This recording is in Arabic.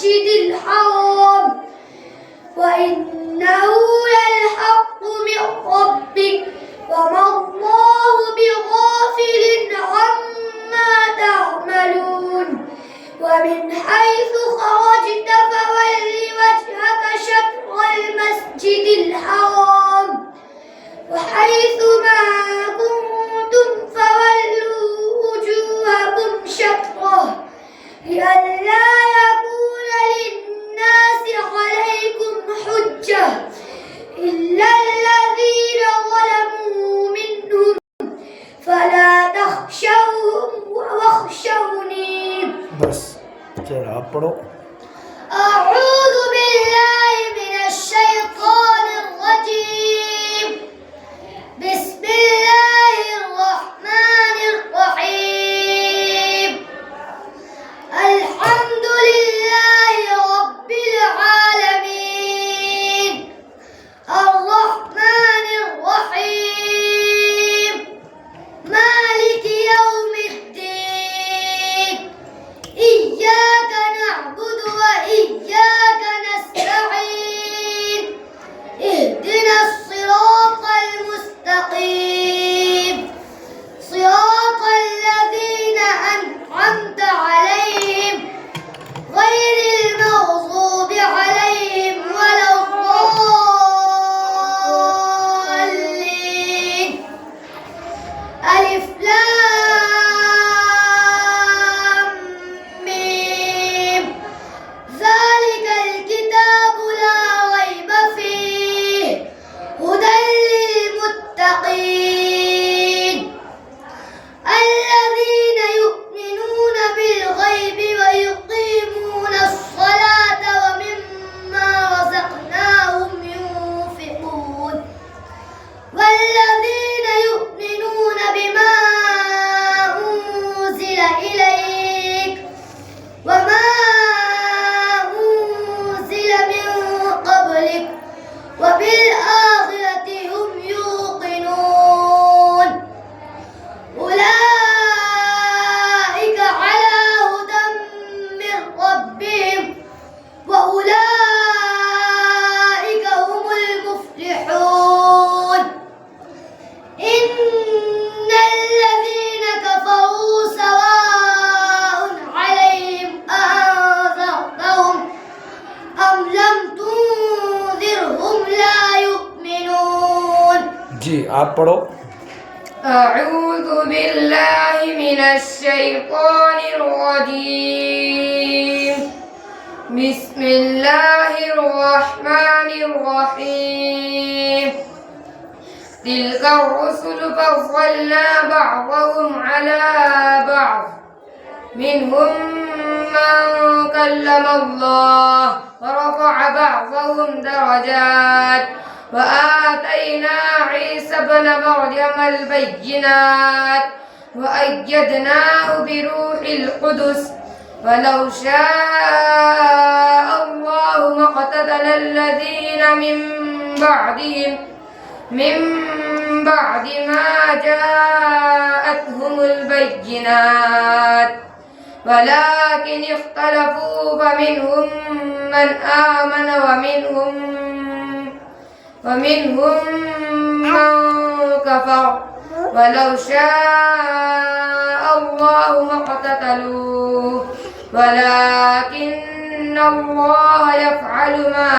المسجد الحرام وإنه للحق من ربك وما الله بغافل عما تعملون ومن حيث خرجت فول وجهك شطر المسجد الحرام وحيث ما كنتم فولوا وجوهكم شطره لئلا يكون للناس عليكم حجة إلا الذين ظلموا منهم فلا تخشوهم واخشوني बस जरा आप पढ़ो। أعوذ بالله من الشيطان الرجيم بسم الله الرحمن الرحيم الحمد لله رب العالمين الرحمن الرحيم مالك يوم الدين إياك نعبد وإياك نستعين اهدنا الصراط المستقيم صراط الذين أنعمت عليهم غير المغضوب عليهم ولا الضالين ألف لام ميم ذلك الكتاب لا ريب فيه هدى للمتقين الذين يؤمنون بالغيب ويقيمون الصلاة ومما رزقناهم ينفقون والذين يؤمنون بما أنزل إليك وما أنزل من قبلك وبالآخرة هم يوقنون أولئك على هدى من ربهم وأولئك هم المفلحون إن الذين كفروا سواء عليهم أأنذرتهم أم لم تنذرهم لا يؤمنون जी आप पढ़ो। أعوذ بالله من الشيطان الرجيم بسم الله الرحمن الرحيم تلك الرسل فضلنا بعضهم على بعض منهم من كلم الله ورفع بعضهم درجات وآتينا عيسى ابن مريم البينات وأيدناه بروح القدس ولو شاء الله ما اقتتل الذين من بعد ما جاءتهم البينات ولكن اختلفوا فمنهم من آمن ومنهم من كفر ولو شاء الله ما اقتتلوا ولكن الله يفعل ما